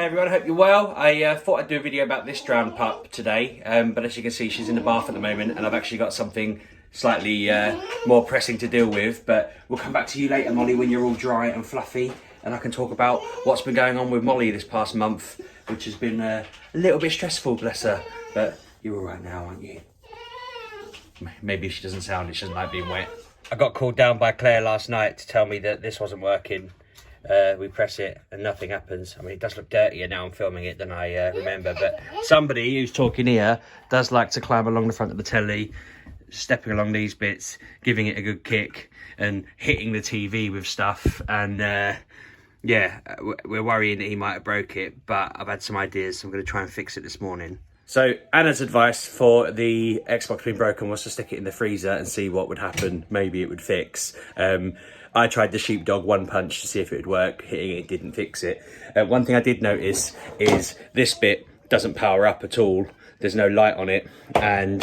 Hey everyone, I hope you're well. I thought I'd do a video about this drowned pup today, but as you can see she's in the bath at the moment and I've actually got something slightly more pressing to deal with, but we'll come back to you later, Molly, when you're all dry and fluffy and I can talk about what's been going on with Molly this past month, which has been a little bit stressful, bless her, but you're all right now, aren't you? Maybe if she doesn't sound it, she doesn't like being wet. I got called down by Claire last night to tell me that this wasn't working. We press it and nothing happens. I mean, it does look dirtier now I'm filming it than I remember, but somebody who's talking here does like to climb along the front of the telly, stepping along these bits, giving it a good kick and hitting the TV with stuff. And yeah, we're worrying that he might have broke it, but I've had some ideas, so I'm going to try and fix it this morning. So Anna's advice for the Xbox being broken was to stick it in the freezer and see what would happen. Maybe it would fix. I tried the Sheepdog one punch to see if it would work. Hitting it didn't fix it. One thing I did notice is this bit doesn't power up at all. There's no light on it. And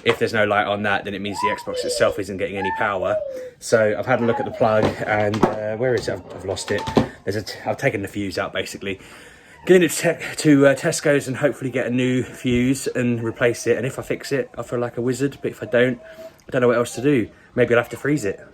if there's no light on that, then it means the Xbox itself isn't getting any power. So I've had a look at the plug and where is it? I've lost it. I've taken the fuse out basically. Going to Tesco's and hopefully get a new fuse and replace it. And if I fix it, I feel like a wizard. But if I don't know what else to do. Maybe I'll have to freeze it.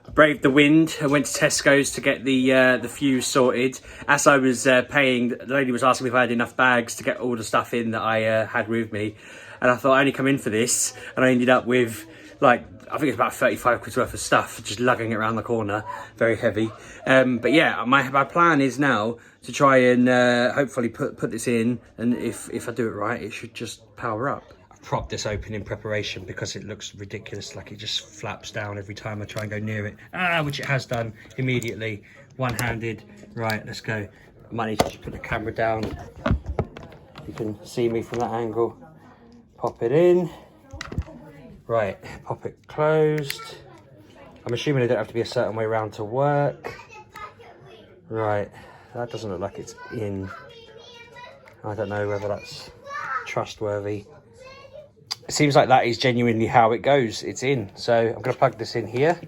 I braved the wind. I went to Tesco's to get the fuse sorted. As I was paying, the lady was asking me if I had enough bags to get all the stuff in that I had with me. And I thought I only come in for this. And I ended up with, like, I think it's about 35 quid worth of stuff, just lugging it around the corner. Very heavy. But yeah, my plan is now to try and hopefully put this in. And if I do it right, it should just power up. Prop this open in preparation because it looks ridiculous, like it just flaps down every time I try and go near it, which it has done immediately, one-handed. Right, let's go. I might need to just put the camera down, you can see me from that angle. Pop it in, right, pop it closed. I'm assuming it don't have to be a certain way around to work. Right, that doesn't look like it's in. I don't know whether that's trustworthy. It seems like that is genuinely how it goes. It's in. So I'm going to plug this in here.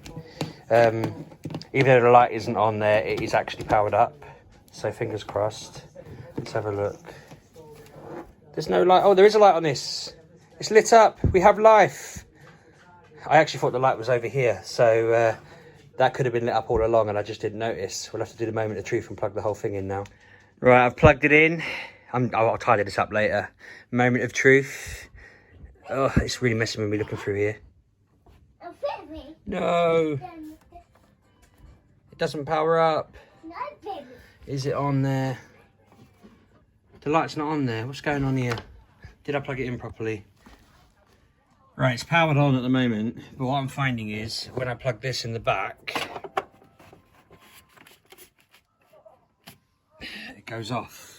Even though the light isn't on there, it is actually powered up. So fingers crossed. Let's have a look. There's no light. Oh, there is a light on this. It's lit up. We have life. I actually thought the light was over here. So that could have been lit up all along and I just didn't notice. We'll have to do the moment of truth and plug the whole thing in now. Right, I've plugged it in. I'll tidy this up later. Moment of truth. Oh, it's really messing with me looking through here. No. It doesn't power up. Is it on there? The light's not on there. What's going on here? Did I plug it in properly? Right, it's powered on at the moment. But what I'm finding is when I plug this in the back, it goes off.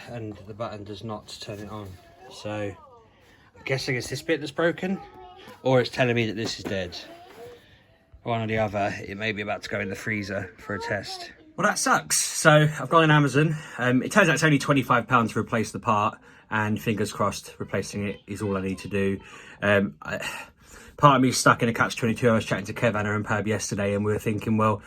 And the button does not turn it on. So I'm guessing it's this bit that's broken, or it's telling me that this is dead. One or the other. It may be about to go in the freezer for a test. Well, that sucks. So I've gone on Amazon. It turns out it's only £25 to replace the part, and fingers crossed replacing it is all I need to do. Part of me is stuck in a catch-22. I was chatting to Kev, Anna and Pab yesterday and we were thinking, well,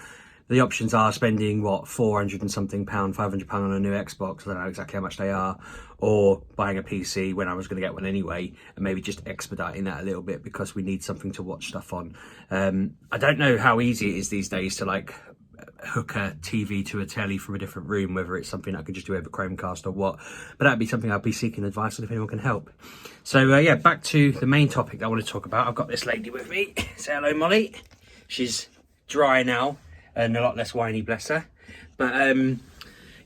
the options are spending, what, 400 and something pound, £500 on a new Xbox, I don't know exactly how much they are, or buying a PC when I was going to get one anyway, and maybe just expediting that a little bit because we need something to watch stuff on. I don't know how easy it is these days to like hook a TV to a telly from a different room, whether it's something I could just do over Chromecast or what, but that'd be something I'd be seeking advice on if anyone can help. So yeah, back to the main topic that I want to talk about. I've got this lady with me. Say hello, Molly. She's dry now and a lot less whiny, bless her. But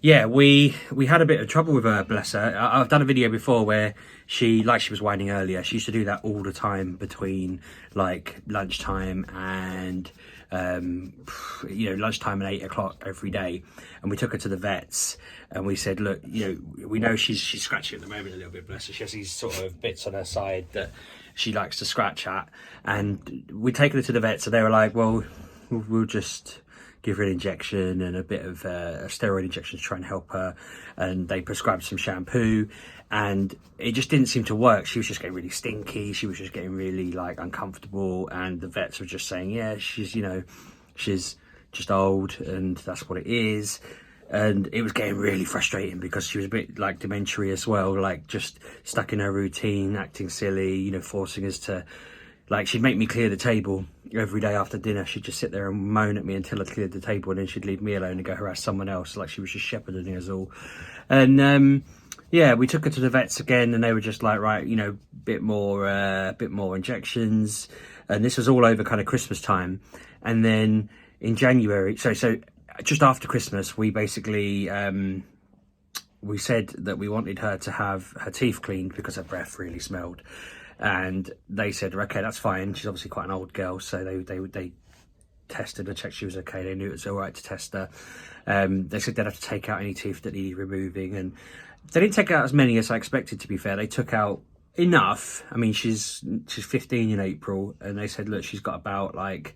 yeah, we had a bit of trouble with her, bless her. I've done a video before where she was whining earlier, she used to do that all the time between like lunchtime and lunchtime and 8 o'clock every day. And we took her to the vets and we said, look, we know she's scratching at the moment a little bit, bless her. She has these sort of bits on her side that she likes to scratch at, and we taken her to the vets and they were like, well, we'll just give her an injection and a bit of a steroid injection to try and help her, and they prescribed some shampoo and it just didn't seem to work. She was just getting really stinky, she was just getting really like uncomfortable, and the vets were just saying, yeah, she's just old and that's what it is. And it was getting really frustrating because she was a bit like dementia as well, like just stuck in her routine, acting silly, you know, forcing us to, like, she'd make me clear the table every day after dinner. She'd just sit there and moan at me until I cleared the table, and then she'd leave me alone and go harass someone else, like she was just shepherding us all. And yeah, we took her to the vets again, and they were just like, right, you know, bit more injections, and this was all over kind of Christmas time. And then in January, so just after Christmas, we basically we said that we wanted her to have her teeth cleaned because her breath really smelled, and they said, okay, that's fine. She's obviously quite an old girl, so they tested and checked she was okay. They knew it was all right to test her. They said they'd have to take out any teeth that needed removing, and they didn't take out as many as I expected, to be fair. They took out enough. I mean, she's 15 in April, and they said, look, she's got about like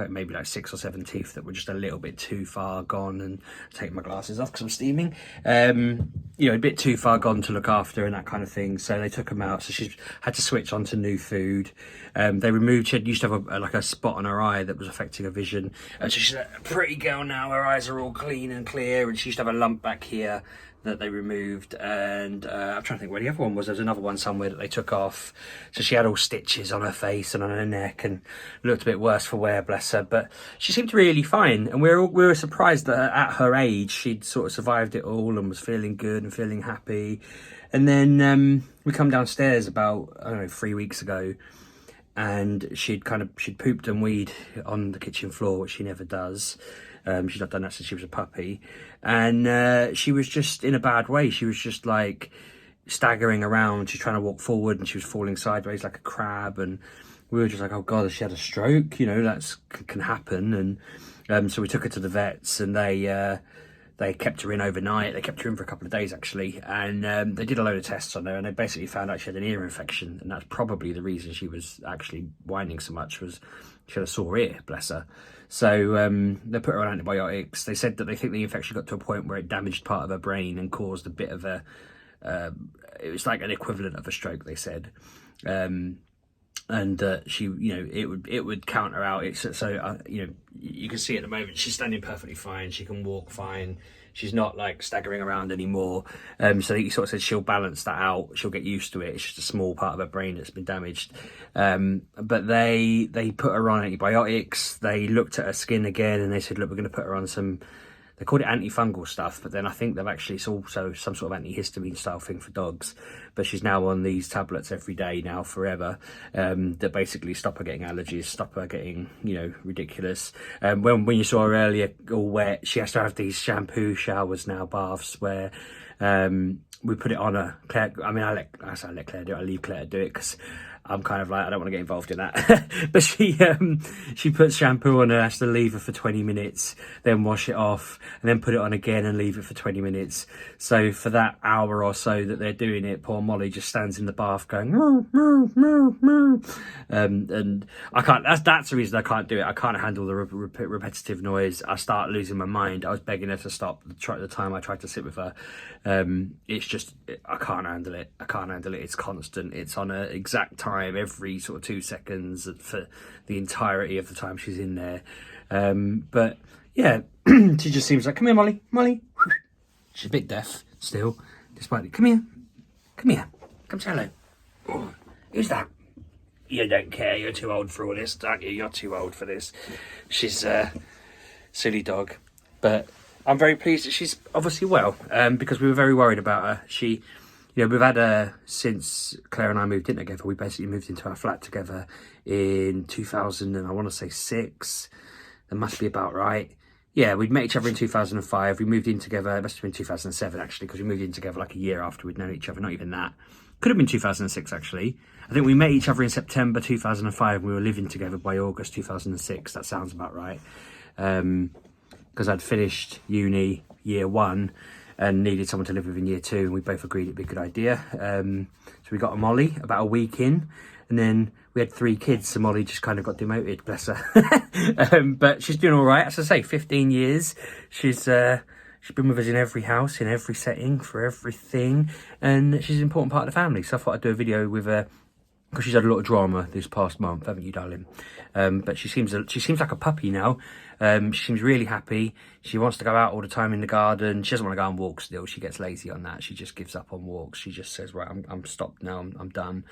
maybe like 6 or 7 teeth that were just a little bit too far gone, and take my glasses off because I'm steaming, you know, a bit too far gone to look after and that kind of thing. So they took them out, so she had to switch on to new food. They removed, she used to have like a spot on her eye that was affecting her vision, and so she's a pretty girl now. Her eyes are all clean and clear, and she used to have a lump back here that they removed, and I'm trying to think where the other one was. There's another one somewhere that they took off, so she had all stitches on her face and on her neck, and looked a bit worse for wear, bless her. But she seemed really fine, and we were surprised that at her age she'd sort of survived it all and was feeling good and feeling happy. And then we come downstairs about, I don't know, 3 weeks ago, and she'd pooped and weed on the kitchen floor, which she never does. She's not done that since she was a puppy, and she was just in a bad way. She was just like staggering around. She's trying to walk forward, and she was falling sideways like a crab. And we were just like, oh God, has she had a stroke? You know, that's can happen. And so we took her to the vets, and they kept her in overnight. They kept her in for a couple of days actually, and they did a load of tests on her, and they basically found out she had an ear infection, and that's probably the reason she was actually whining so much, was she had a sore ear, bless her. So they put her on antibiotics. They said that they think the infection got to a point where it damaged part of her brain and caused a bit of a, it was like an equivalent of a stroke, they said. And she, you know, it would counter out. You know, you can see at the moment she's standing perfectly fine. She can walk fine. She's not like staggering around anymore. So he sort of said she'll balance that out. She'll get used to it. It's just a small part of her brain that's been damaged. But they put her on antibiotics. They looked at her skin again, and they said, look, we're going to put her on some, they called it antifungal stuff, but then I think they've actually, it's also some sort of antihistamine style thing for dogs. But she's now on these tablets every day now, forever, that basically stop her getting allergies, stop her getting, you know, ridiculous. When you saw her earlier all wet, she has to have these shampoo showers now, baths, where we put it on her. Claire, I mean, I let Claire do it. I leave Claire to do it because I'm kind of like, I don't want to get involved in that. But she puts shampoo on her, has to leave her for 20 minutes, then wash it off, and then put it on again and leave it for 20 minutes. So for that hour or so that they're doing it, poor Molly just stands in the bath going, moo, moo, moo, moo. And I can't, that's the reason I can't do it. I can't handle the repetitive noise. I start losing my mind. I was begging her to stop the time I tried to sit with her. It's just, I can't handle it. I can't handle it. It's constant. It's on an exact time every sort of 2 seconds for the entirety of the time she's in there. But yeah, she just seems like, come here, Molly. She's a bit deaf still, despite it. Come here, come say hello. Oh, who's that? You don't care, you're too old for all this, aren't you? You're too old for this. She's a silly dog, but I'm very pleased that she's obviously well, because we were very worried about her. You know, we've had her since Claire and I moved in together. We basically moved into our flat together in 2000, and I want to say 6. That must be about right. Yeah, we'd met each other in 2005. We moved in together. It must have been 2007 actually, because we moved in together like a year after we'd known each other. Not even that. Could have been 2006 actually. I think we met each other in September 2005. And we were living together by August 2006. That sounds about right. Because I'd finished uni year 1. And needed someone to live with in year 2, and we both agreed it'd be a good idea. So we got a Molly about a week in, and then we had 3 kids, so Molly just kind of got demoted, bless her. But she's doing all right. As I say, 15 years. She's been with us in every house, in every setting, for everything, and she's an important part of the family. So I thought I'd do a video with her because she's had a lot of drama this past month, haven't you, darling? But she seems like a puppy now. She seems really happy. She wants to go out all the time in the garden. She doesn't want to go on walks still. She gets lazy on that. She just gives up on walks. She just says, right, I'm stopped now. I'm done.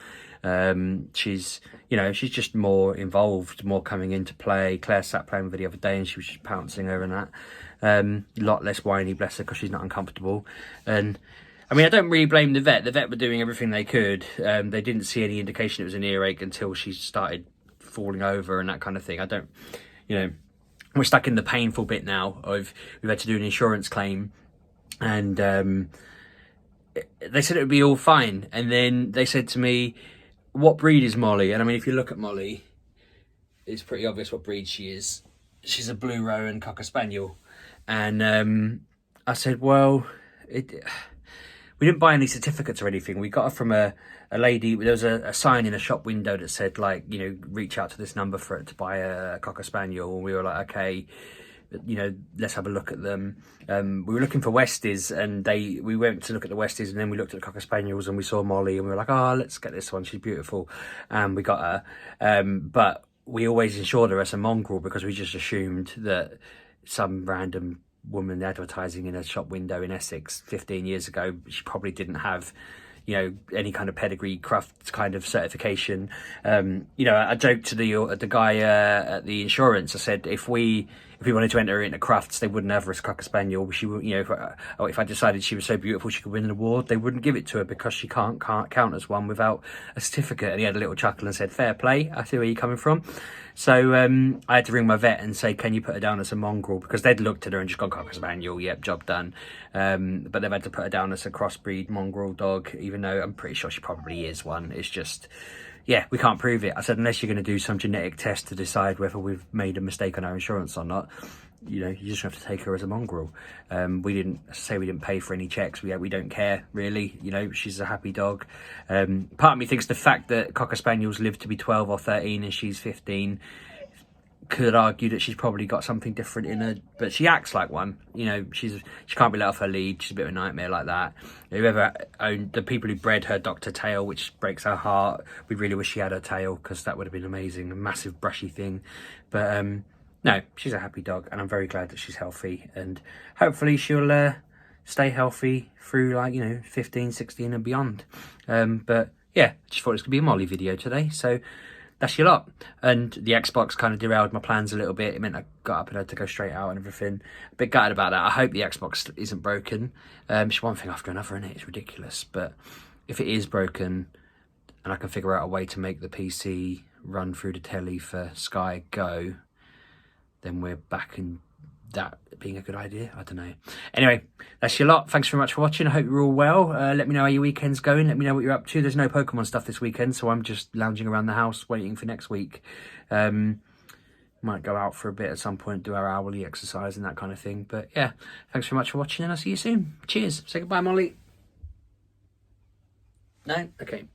She's just more involved, more coming into play. Claire sat playing with her the other day and she was just pouncing over that. A lot less whiny, bless her, because she's not uncomfortable. And I mean, I don't really blame the vet. The vet were doing everything they could. They didn't see any indication it was an earache until she started falling over and that kind of thing. I don't, we're stuck in the painful bit now of we've had to do an insurance claim, and they said it would be all fine. And then they said to me, what breed is Molly? And I mean, if you look at Molly, it's pretty obvious what breed she is. She's a Blue Rowan Cocker Spaniel. And I said, well, we didn't buy any certificates or anything. We got her from a lady. There was a sign in a shop window that said, like, reach out to this number for it to buy a Cocker Spaniel. And we were like, okay, let's have a look at them. We were looking for Westies, and we went to look at the Westies, and then we looked at the Cocker Spaniels, and we saw Molly, and we were like, oh, let's get this one. She's beautiful. And we got her. But we always insured her as a mongrel because we just assumed that some random woman advertising in a shop window in Essex 15 years ago, she probably didn't have any kind of pedigree craft kind of certification. I joked to the guy at the insurance. I said, if we wanted to enter her into crafts, they wouldn't have her as Cocker Spaniel. She would, if I decided she was so beautiful she could win an award, they wouldn't give it to her because she can't count as one without a certificate. And he had a little chuckle and said, fair play, I see where you're coming from. So I had to ring my vet and say, can you put her down as a mongrel? Because they'd looked at her and just gone Cocker Spaniel, yep, job done. But they've had to put her down as a crossbreed mongrel dog, even though I'm pretty sure she probably is one. It's just, yeah, we can't prove it. I said, unless you're going to do some genetic test to decide whether we've made a mistake on our insurance or not, you just have to take her as a mongrel. We didn't pay for any checks. We don't care, really. She's a happy dog. Part of me thinks the fact that Cocker Spaniels live to be 12 or 13 and she's 15 could argue that she's probably got something different in her, but she acts like one. She can't be let off her lead. She's a bit of a nightmare like that. Whoever owned, the people who bred her Dr. Tail, which breaks her heart, we really wish she had her tail, because that would have been amazing, a massive brushy thing. But no, she's a happy dog, and I'm very glad that she's healthy, and hopefully she'll stay healthy through 15, 16 and beyond. But yeah, just thought it was gonna be a Molly video today, so that's your lot. And the Xbox kind of derailed my plans a little bit. It meant I got up and had to go straight out and everything. A bit gutted about that. I hope the Xbox isn't broken. It's one thing after another, isn't it? It's ridiculous. But if it is broken and I can figure out a way to make the PC run through the telly for Sky Go, then we're back in that being a good idea. I don't know. Anyway, that's your lot. Thanks very much for watching. I hope you're all well. Let me know how your weekend's going. Let me know what you're up to. There's no Pokemon stuff this weekend, so I'm just lounging around the house waiting for next week. Might go out for a bit at some point, do our hourly exercise and that kind of thing. But yeah, thanks very much for watching, and I'll see you soon. Cheers. Say goodbye, Molly. No? Okay.